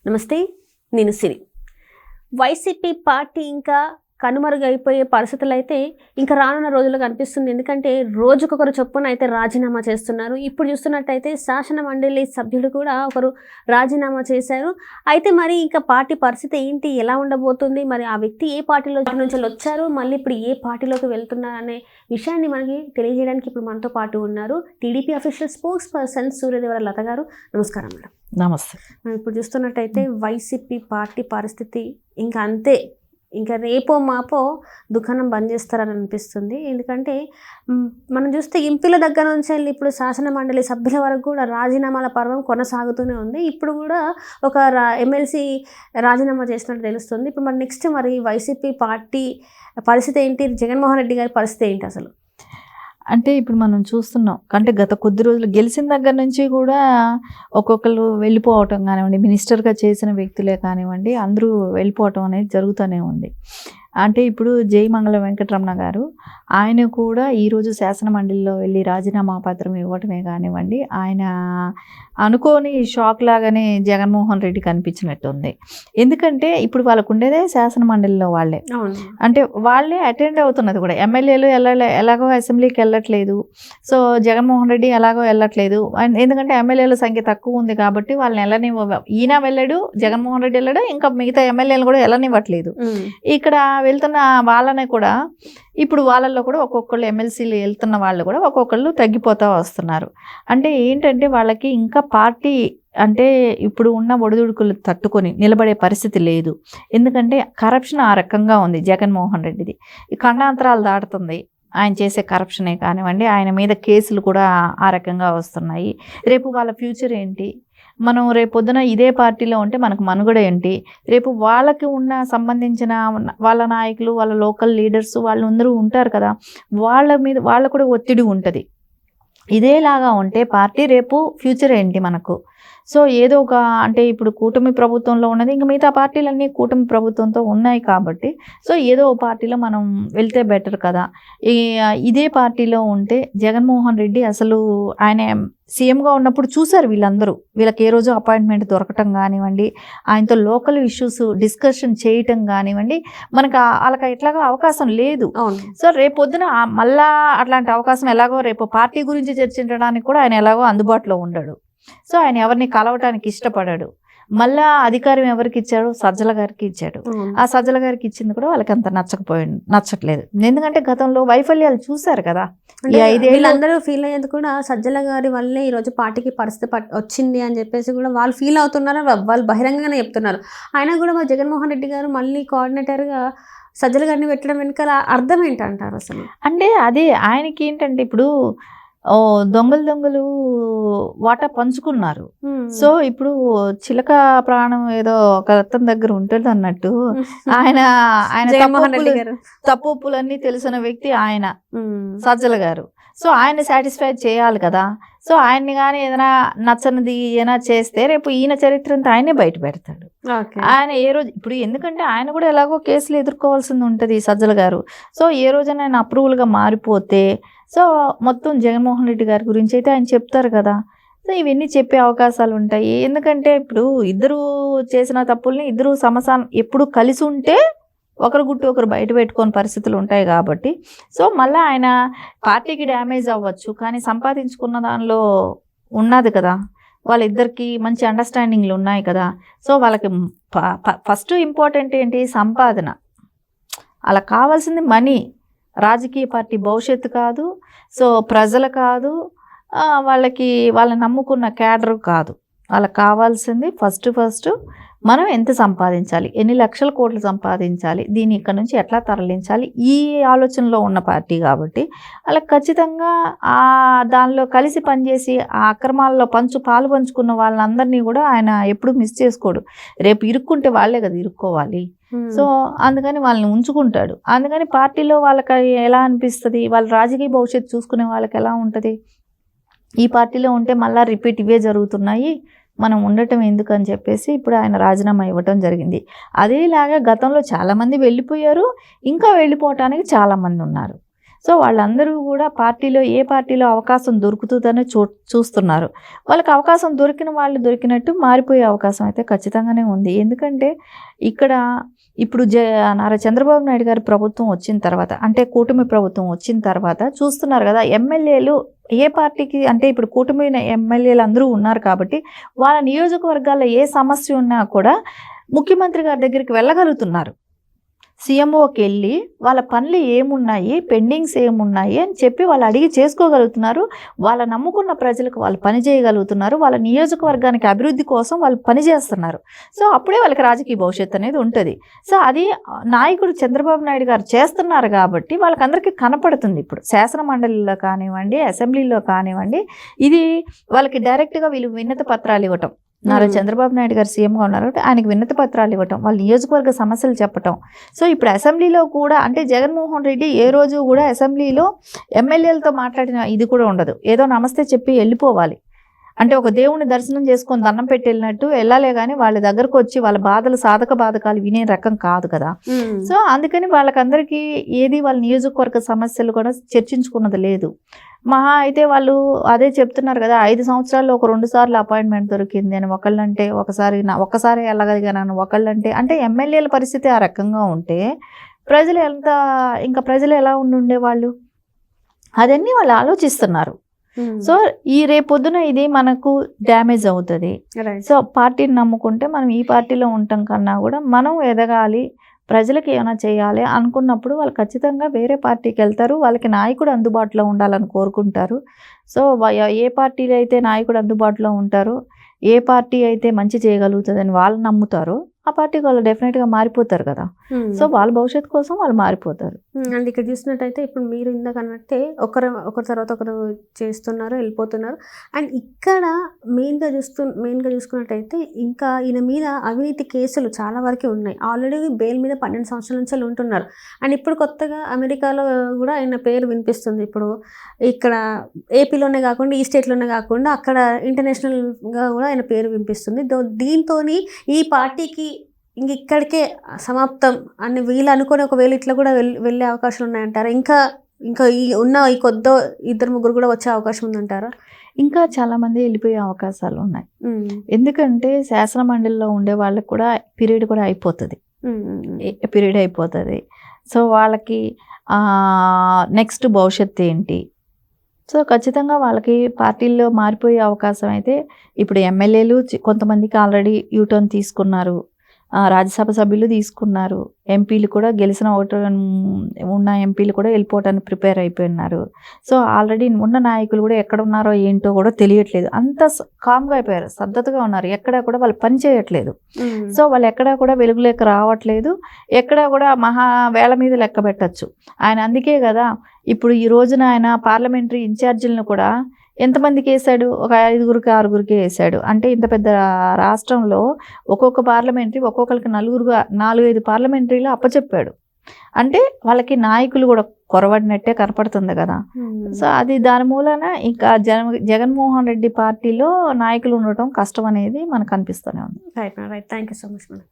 నమస్తే, నేను సిరి. YCP party ఇంకా కనుమరుగైపోయే పరిస్థితులు అయితే ఇంకా రానున్న రోజుల్లో కనిపిస్తుంది. ఎందుకంటే రోజుకొకరు చొప్పున అయితే రాజీనామా చేస్తున్నారు. ఇప్పుడు చూస్తున్నట్టయితే శాసన మండలి సభ్యులు కూడా ఒకరు రాజీనామా చేశారు. అయితే మరి ఇంకా పార్టీ పరిస్థితి ఏంటి, ఎలా ఉండబోతుంది, మరి ఆ వ్యక్తి ఏ పార్టీలో నుంచి వచ్చారు, మళ్ళీ ఇప్పుడు ఏ పార్టీలోకి వెళ్తున్నారు అనే విషయాన్ని మనకి తెలియజేయడానికి ఇప్పుడు మనతో పాటు ఉన్నారు TDP official spokesperson Suryadevara Latha garu. నమస్కారం మేడం. నమస్తే. మనం ఇప్పుడు చూస్తున్నట్టయితే వైసీపీ పార్టీ పరిస్థితి ఇంకా అంతే, ఇంకా రేపో మాపో దుకాణం బంద్ చేస్తారని అనిపిస్తుంది. ఎందుకంటే మనం చూస్తే ఎంపీల దగ్గర నుంచి వెళ్ళి ఇప్పుడు శాసన మండలి సభ్యుల వరకు కూడా రాజీనామాల పర్వం కొనసాగుతూనే ఉంది. ఇప్పుడు కూడా ఒక ఎమ్మెల్సీ రాజీనామా చేసినట్టు తెలుస్తుంది. ఇప్పుడు మరి నెక్స్ట్ మరి వైసీపీ పార్టీ పరిస్థితి ఏంటి, జగన్మోహన్ రెడ్డి గారి పరిస్థితి ఏంటి అసలు? అంటే ఇప్పుడు మనం చూస్తున్నాం అంటే గత కొద్ది రోజులు గెలిచిన దగ్గర నుంచి కూడా ఒక్కొక్కరు వెళ్ళిపోవటం కానివ్వండి, మినిస్టర్గా చేసిన వ్యక్తులే కానివ్వండి, అందరూ వెళ్ళిపోవటం అనేది జరుగుతూనే ఉంది. అంటే ఇప్పుడు జయమంగళ వెంకటరమణ గారు ఆయన కూడా ఈరోజు శాసన మండలిలో వెళ్ళి రాజీనామా పత్రం ఇవ్వటమే కానివ్వండి, ఆయన అనుకోని షాక్ లాగానే జగన్మోహన్ రెడ్డి కనిపించినట్టుంది. ఎందుకంటే ఇప్పుడు వాళ్ళకు ఉండేదే శాసన మండలిలో వాళ్ళే, అంటే వాళ్ళే అటెండ్ అవుతున్నది కూడా. ఎమ్మెల్యేలు ఎలాగో అసెంబ్లీకి వెళ్ళట్లేదు, సో జగన్మోహన్ రెడ్డి ఎలాగో వెళ్ళట్లేదు. ఎందుకంటే ఎమ్మెల్యేల సంఖ్య తక్కువ ఉంది కాబట్టి వాళ్ళని ఈయన వెళ్ళాడు, జగన్మోహన్ రెడ్డి వెళ్ళాడు, ఇంకా మిగతా ఎమ్మెల్యేలు కూడా వెళ్ళనివ్వట్లేదు. ఇక్కడ వెళ్తున్న వాళ్ళని కూడా ఇప్పుడు వాళ్ళల్లో కూడా ఒక్కొక్కళ్ళు ఎమ్మెల్సీలు వెళ్తున్న వాళ్ళు కూడా ఒక్కొక్కళ్ళు తగ్గిపోతూ వస్తున్నారు. అంటే ఏంటంటే వాళ్ళకి ఇంకా పార్టీ అంటే ఇప్పుడు ఉన్న ఒడిదుడుకులు తట్టుకొని నిలబడే పరిస్థితి లేదు. ఎందుకంటే కరప్షన్ ఆ రకంగా ఉంది జగన్మోహన్ రెడ్డిది, ఈ ఖండాంతరాలు దాటుతుంది. ఆయన చేసే కరప్షనే కానివ్వండి, ఆయన మీద కేసులు కూడా ఆ రకంగా వస్తున్నాయి. రేపు వాళ్ళ ఫ్యూచర్ ఏంటి, మనం రేపొద్దున ఇదే పార్టీలో ఉంటే మనకు మనుగడ ఏంటి, రేపు వాళ్ళకి ఉన్న సంబంధించిన వాళ్ళ నాయకులు, వాళ్ళ లోకల్ లీడర్స్ వాళ్ళు అందరూ ఉంటారు కదా, వాళ్ళ మీద వాళ్ళ కూడా ఒత్తిడి ఉంటుంది. ఇదేలాగా ఉంటే పార్టీ రేపు ఫ్యూచర్ ఏంటి మనకు? సో ఏదో ఒక అంటే ఇప్పుడు కూటమి ప్రభుత్వంలో ఉన్నది, ఇంకా మిగతా పార్టీలన్నీ కూటమి ప్రభుత్వంతో ఉన్నాయి కాబట్టి సో ఏదో ఒక పార్టీలో మనం వెళ్తే బెటర్ కదా. ఇదే పార్టీలో ఉంటే జగన్మోహన్ రెడ్డి అసలు ఆయన సీఎంగా ఉన్నప్పుడు చూశారు వీళ్ళందరూ, వీళ్ళకి ఏ రోజు అపాయింట్మెంట్ దొరకటం కానివ్వండి, ఆయనతో లోకల్ ఇష్యూస్ డిస్కషన్ చేయటం కానివ్వండి, మనకు వాళ్ళకి ఎట్లాగో అవకాశం లేదు. సో రేపొద్దున మళ్ళా అట్లాంటి అవకాశం ఎలాగో రేపు పార్టీ గురించి చర్చించడానికి కూడా ఆయన ఎలాగో అందుబాటులో ఉండడు. సో ఆయన ఎవరిని కలవటానికి ఇష్టపడాడు. మళ్ళా అధికారం ఎవరికి ఇచ్చాడు, సజ్జల గారికి ఇచ్చాడు. ఆ సజ్జల గారికి ఇచ్చింది కూడా వాళ్ళకి అంత నచ్చట్లేదు. ఎందుకంటే గతంలో వైఫల్యాలు చూశారు కదా. వీళ్ళందరూ ఫీల్ అయ్యేది కూడా సజ్జల గారి వల్లే ఈరోజు పార్టీకి పరిస్థితి వచ్చింది అని చెప్పేసి కూడా వాళ్ళు ఫీల్ అవుతున్నారు, వాళ్ళు బహిరంగంగానే చెప్తున్నారు. అయినా కూడా మా జగన్మోహన్ రెడ్డి గారు మళ్ళీ కోఆర్డినేటర్గా సజ్జల గారిని పెట్టడం వెనకాల అర్థం ఏంటంటారు అసలు? అంటే అదే ఆయనకి ఏంటంటే ఇప్పుడు దొంగలు వాటా పంచుకున్నారు. సో ఇప్పుడు చిలక ప్రాణం ఏదో ఒక రత్నం దగ్గర ఉంటుంది అన్నట్టు ఆయన తప్పులన్నీ తెలిసిన వ్యక్తి ఆయన సజ్జల గారు. సో ఆయన సాటిస్ఫై చేయాలి కదా. సో ఆయన్ని కానీ ఏదైనా నచ్చనిది ఏదైనా చేస్తే రేపు ఈయన చరిత్ర అంతా ఆయనే బయట పెడతాడు. ఆయన ఏ రోజు ఇప్పుడు ఎందుకంటే ఆయన కూడా ఎలాగో కేసులు ఎదుర్కోవాల్సింది ఉంటుంది సజ్జల గారు. సో ఏ రోజైనా ఆయన అప్రూవల్గా మారిపోతే సో మొత్తం జగన్మోహన్ రెడ్డి గారి గురించి అయితే ఆయన చెప్తారు కదా. సో ఇవన్నీ చెప్పే అవకాశాలు ఉంటాయి. ఎందుకంటే ఇప్పుడు ఇద్దరు చేసిన తప్పుల్ని ఇద్దరు ఎప్పుడు కలిసి ఉంటే ఒకరు గుట్టు ఒకరు బయట పెట్టుకోని పరిస్థితులు ఉంటాయి కాబట్టి సో మళ్ళీ ఆయన పార్టీకి డ్యామేజ్ అవ్వచ్చు, కానీ సంపాదించుకున్న దానిలో ఉన్నది కదా, వాళ్ళిద్దరికి మంచి అండర్స్టాండింగ్లు ఉన్నాయి కదా. సో వాళ్ళకి ఫస్ట్ ఇంపార్టెంట్ ఏంటి, సంపాదన. అలా కావాల్సింది మనీ, రాజకీయ పార్టీ భవిష్యత్తు కాదు, సో ప్రజలు కాదు, వాళ్ళని నమ్ముకున్న క్యాడర్ కాదు. వాళ్ళకి కావాల్సింది ఫస్ట్ మనం ఎంత సంపాదించాలి, ఎన్ని లక్షల కోట్లు సంపాదించాలి, దీన్ని ఇక్కడ నుంచి ఎట్లా తరలించాలి, ఈ ఆలోచనలో ఉన్న పార్టీ కాబట్టి వాళ్ళకి ఖచ్చితంగా దానిలో కలిసి పనిచేసి ఆ అక్రమాల్లో పాలు పంచుకున్న వాళ్ళందరినీ కూడా ఆయన ఎప్పుడు మిస్ చేసుకోడు. రేపు ఇరుక్కుంటే వాళ్ళే కదా ఇరుక్కోవాలి. సో అందుకని వాళ్ళని ఉంచుకుంటాడు. అందుకని పార్టీలో వాళ్ళకి ఎలా అనిపిస్తుంది, వాళ్ళ రాజకీయ భవిష్యత్తు చూసుకునే వాళ్ళకి ఎలా ఉంటుంది, ఈ పార్టీలో ఉంటే మళ్ళీ రిపీట్ ఇవే జరుగుతున్నాయి, మనం ఉండటం ఎందుకు అని చెప్పేసి ఇప్పుడు ఆయన రాజీనామా ఇవ్వటం జరిగింది. అదేలాగా గతంలో చాలామంది వెళ్ళిపోయారు, ఇంకా వెళ్ళిపోవటానికి చాలామంది ఉన్నారు. సో వాళ్ళందరూ కూడా పార్టీలో ఏ పార్టీలో అవకాశం దొరుకుతుందనే చూస్తున్నారు. వాళ్ళకి అవకాశం దొరికిన వాళ్ళు దొరికినట్టు మారిపోయే అవకాశం అయితే ఖచ్చితంగానే ఉంది. ఎందుకంటే ఇక్కడ ఇప్పుడు నారా చంద్రబాబు నాయుడు గారి ప్రభుత్వం వచ్చిన తర్వాత, అంటే కూటమి ప్రభుత్వం వచ్చిన తర్వాత చూస్తున్నారు కదా, ఎమ్మెల్యేలు ఏ పార్టీకి అంటే ఇప్పుడు కూటమి ఎమ్మెల్యేలు అందరూ ఉన్నారు కాబట్టి వాళ్ళ నియోజకవర్గాల్లో ఏ సమస్య ఉన్నా కూడా ముఖ్యమంత్రి గారి దగ్గరికి వెళ్ళగలుగుతున్నారు. సీఎంఓకి వెళ్ళి వాళ్ళ పనులు ఏమున్నాయి, పెండింగ్స్ ఏమున్నాయి అని చెప్పి వాళ్ళు అడిగి చేసుకోగలుగుతున్నారు. వాళ్ళ నమ్ముకున్న ప్రజలకు వాళ్ళు పని చేయగలుగుతున్నారు. వాళ్ళ నియోజకవర్గానికి అభివృద్ధి కోసం వాళ్ళు పని చేస్తున్నారు. సో అప్పుడే వాళ్ళకి రాజకీయ భవిష్యత్తు అనేది ఉంటుంది. సో అది నాయకుడు చంద్రబాబు నాయుడు గారు చేస్తున్నారు కాబట్టి వాళ్ళకందరికీ కనపడుతుంది. ఇప్పుడు శాసన మండలిలో కానివ్వండి, అసెంబ్లీలో కానివ్వండి, ఇది వాళ్ళకి డైరెక్ట్గా వీళ్ళు వినతి పత్రాలు ఇవ్వటం. నారా చంద్రబాబు నాయుడు గారు సీఎంగా ఉన్నారు కాబట్టి ఆయనకి వినతి పత్రాలు ఇవ్వటం, వాళ్ళ నియోజకవర్గ సమస్యలు చెప్పటం. సో ఇప్పుడు అసెంబ్లీలో కూడా అంటే జగన్మోహన్ రెడ్డి ఏ రోజు కూడా అసెంబ్లీలో ఎమ్మెల్యేలతో మాట్లాడిన ఇది కూడా ఉండదు. ఏదో నమస్తే చెప్పి వెళ్ళిపోవాలి. అంటే ఒక దేవుని దర్శనం చేసుకొని దండం పెట్టి వెళ్ళినట్టు వెళ్ళాలే కానీ వాళ్ళ దగ్గరకు వచ్చి వాళ్ళ బాధలు సాధక బాధకాలు వినే రకం కాదు కదా. సో అందుకని వాళ్ళకందరికీ ఏది వాళ్ళ నియోజకవర్గ సమస్యలు కూడా చర్చించుకున్నది లేదు. మహా అయితే వాళ్ళు అదే చెప్తున్నారు కదా, 5 సంవత్సరాల్లో ఒక 2 సార్లు అపాయింట్మెంట్ దొరికింది అని ఒక్కళ్ళంటే, ఒక్కసారి వెళ్ళగలిగాను ఒకళ్ళంటే. అంటే ఎమ్మెల్యేల పరిస్థితి ఆ రకంగా ఉంటే ప్రజలు ఎలా ఉండేవాళ్ళు, అదన్నీ వాళ్ళు ఆలోచిస్తున్నారు. సో ఈ రేపొద్దున ఇది మనకు డ్యామేజ్ అవుతుంది. సో పార్టీని నమ్ముకుంటే మనం ఈ పార్టీలో ఉండటం కన్నా కూడా మనం ఎదగాలి, ప్రజలకు ఏమైనా చేయాలి అనుకున్నప్పుడు వాళ్ళు ఖచ్చితంగా వేరే పార్టీకి వెళ్తారు. వాళ్ళకి నాయకుడు అందుబాటులో ఉండాలని కోరుకుంటారు. సో ఏ పార్టీలో అయితే నాయకుడు అందుబాటులో ఉంటారో, ఏ పార్టీ అయితే మంచి చేయగలుగుతుందని వాళ్ళు నమ్ముతారో ఆ పార్టీకి వాళ్ళు డెఫినెట్గా మారిపోతారు కదా. సో వాళ్ళ భవిష్యత్తు కోసం వాళ్ళు మారిపోతారు. అండ్ ఇక్కడ చూసినట్టయితే ఇప్పుడు మీరు ఇందాక అన్నట్టే ఒకరి తర్వాత ఒకరు చేస్తున్నారు, వెళ్ళిపోతున్నారు. అండ్ ఇక్కడ మెయిన్గా చూసుకున్నట్టయితే ఇంకా ఈయన మీద అవినీతి కేసులు చాలా వరకు ఉన్నాయి. ఆల్రెడీ బెయిల్ మీద 12 సంవత్సరాల నుంచి ఉంటున్నారు. అండ్ ఇప్పుడు కొత్తగా అమెరికాలో కూడా ఆయన పేరు వినిపిస్తుంది. ఇప్పుడు ఇక్కడ ఏపీలోనే కాకుండా ఈ స్టేట్లోనే కాకుండా అక్కడ ఇంటర్నేషనల్గా కూడా ఆయన పేరు వినిపిస్తుంది. దీంతో ఈ పార్టీకి ఇంక ఇక్కడికే సమాప్తం అని వీళ్ళు అనుకుని ఒకవేళ ఇట్లా కూడా వెళ్ళే అవకాశాలు ఉన్నాయంటారా? ఇంకా ఈ కొద్దో 2-3 కూడా వచ్చే అవకాశం ఉందంటారా? ఇంకా చాలామంది వెళ్ళిపోయే అవకాశాలు ఉన్నాయి. ఎందుకంటే శాసన మండలిలో ఉండే వాళ్ళకి కూడా పీరియడ్ అయిపోతుంది. సో వాళ్ళకి నెక్స్ట్ భవిష్యత్తు ఏంటి? సో ఖచ్చితంగా వాళ్ళకి పార్టీల్లో మారిపోయే అవకాశం అయితే ఇప్పుడు ఎమ్మెల్యేలు కొంతమందికి ఆల్రెడీ యూటర్న్ తీసుకున్నారు, రాజ్యసభ సభ్యులు తీసుకున్నారు, ఎంపీలు కూడా గెలిచిన ఉన్న ఎంపీలు కూడా వెళ్ళిపోవడానికి ప్రిపేర్ అయిపోయినారు. సో ఆల్రెడీ ఉన్న నాయకులు కూడా ఎక్కడ ఉన్నారో ఏంటో కూడా తెలియట్లేదు. అంత కామ్గా అయిపోయారు, శ్రద్ధగా ఉన్నారు. ఎక్కడా కూడా వాళ్ళు పని చేయట్లేదు. సో వాళ్ళు ఎక్కడా కూడా వెలుగులేక రావట్లేదు. ఎక్కడా కూడా వేళ మీద లెక్క పెట్టచ్చు ఆయన. అందుకే కదా ఇప్పుడు ఈ రోజున ఆయన పార్లమెంటరీ ఇన్ఛార్జీలను కూడా ఎంతమందికి వేశాడు? ఒక 5-6 వేశాడు. అంటే ఇంత పెద్ద రాష్ట్రంలో ఒక్కొక్క పార్లమెంటరీ ఒక్కొక్కరికి 4-5 పార్లమెంటరీలు అప్పచెప్పాడు. అంటే వాళ్ళకి నాయకులు కూడా కొరవడినట్టే కనపడుతుంది కదా. సో అది దాని మూలన ఇంకా జగన్మోహన్ రెడ్డి పార్టీలో నాయకులు ఉండటం కష్టం అనేది మనకు అనిపిస్తూనే ఉంది. Right. Thank you so much madam.